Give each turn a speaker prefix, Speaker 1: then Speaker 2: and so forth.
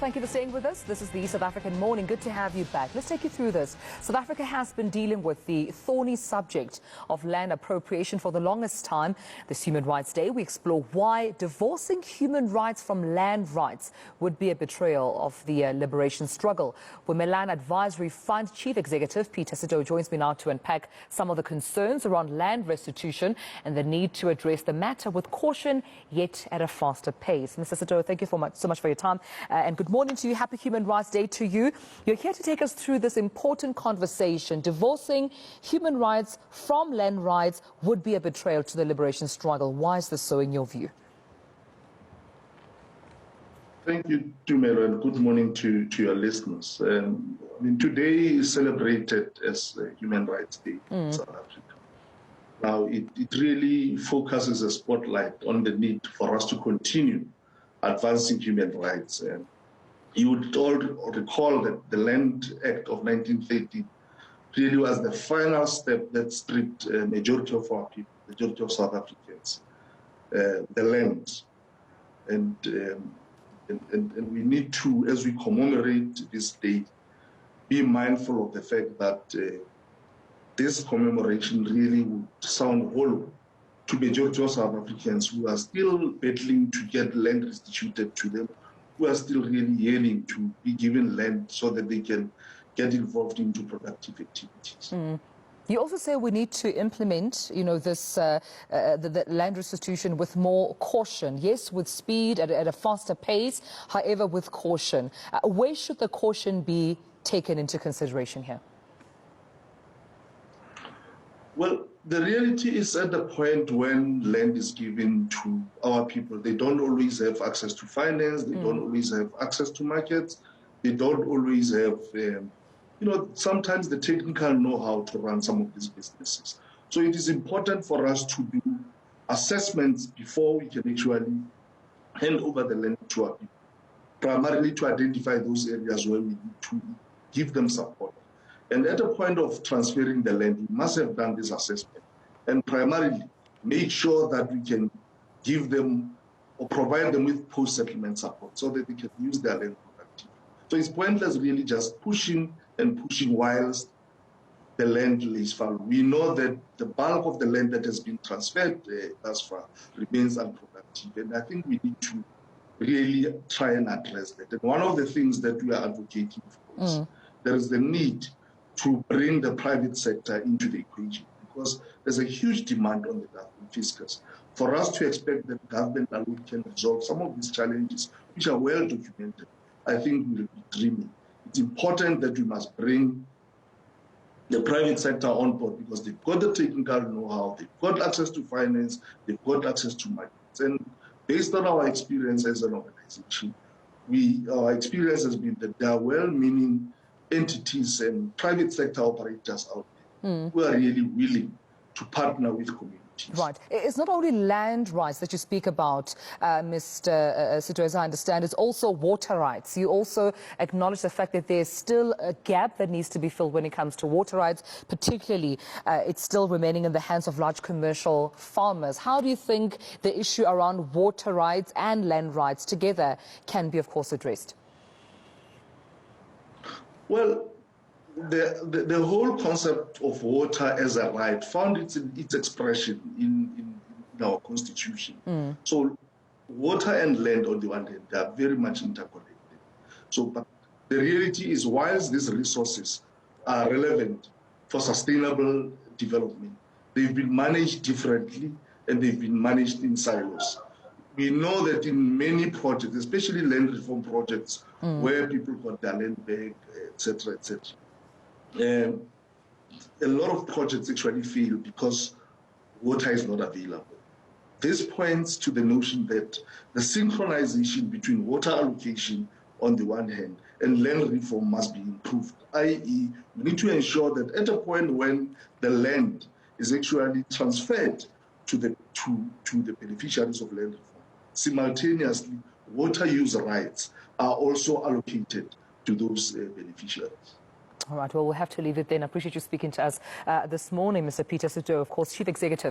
Speaker 1: thank you for staying with us. This is the South African Morning. Good to have you back. Let's take you through this. South Africa has been dealing with the thorny subject of land appropriation for the longest time. This Human Rights Day, we explore why divorcing human rights from land rights would be a betrayal of the liberation struggle. Vumelana Advisory Fund Chief Executive Peter Sito joins me now to unpack some of the concerns around land restitution and the need to address the matter with caution, yet at a faster pace. Mr. Sito, thank you so much for your time. And good morning to you. Happy Human Rights Day to you. You're here to take us through this important conversation. Divorcing human rights from land rights would be a betrayal to the liberation struggle. Why is this so in your view?
Speaker 2: Thank you, Vumelana, and good morning to your listeners. Today is celebrated as Human Rights Day in South Africa. Now, it really focuses a spotlight on the need for us to continue advancing human rights. You would all recall that the Land Act of 1930 really was the final step that stripped a majority of our people, majority of South Africans, the land. And we need to, as we commemorate this day, be mindful of the fact that this commemoration really would sound hollow to majority of South Africans who are still battling to get land restituted to them, who are still really yearning to be given land so that they can get involved into productive activities.
Speaker 1: You also say we need to implement, this the land restitution with more caution. Yes, with speed, at a faster pace, however, with caution. Where should the caution be taken into consideration here?
Speaker 2: Well, the reality is at the point when land is given to our people, they don't always have access to finance, they don't always have access to markets, they don't always have, sometimes the technical know-how to run some of these businesses. So it is important for us to do assessments before we can actually hand over the land to our people, primarily to identify those areas where we need to give them support. And at the point of transferring the land, we must have done this assessment and primarily make sure that we can give them or provide them with post-settlement support so that they can use their land productively. So it's pointless really just pushing whilst the land lays fallow. We know that the bulk of the land that has been transferred thus far remains unproductive. And I think we need to really try and address that. And one of the things that we are advocating for is there is the need to bring the private sector into the equation, because there's a huge demand on the government fiscus. For us to expect that government alone can resolve some of these challenges, which are well documented, I think we will be dreaming. It's important that we must bring the private sector on board because they've got the technical know-how, they've got access to finance, they've got access to markets. And based on our experience as an organization, our experience has been that there are well-meaning entities and private sector operators out there who are really willing to partner with communities.
Speaker 1: Right. It's not only land rights that you speak about, Mr. Sito, as I understand, it's also water rights. You also acknowledge the fact that there's still a gap that needs to be filled when it comes to water rights, particularly it's still remaining in the hands of large commercial farmers. How do you think the issue around water rights and land rights together can be, of course, addressed? Well,
Speaker 2: the whole concept of water as a right found its expression in our constitution. So water and land, on the one hand, they are very much interconnected. So, but the reality is, whilst these resources are relevant for sustainable development, they've been managed differently and they've been managed in silos. We know that in many projects, especially land reform projects, where people got their land back, etc., a lot of projects actually fail because water is not available. This points to the notion that the synchronization between water allocation on the one hand and land reform must be improved, i.e. we need to ensure that at a point when the land is actually transferred to the beneficiaries of land reform, simultaneously, water use rights are also allocated to those beneficiaries.
Speaker 1: All right, well, we'll have to leave it then. I appreciate you speaking to us this morning, Mr. Peter Sito, of course, Chief Executive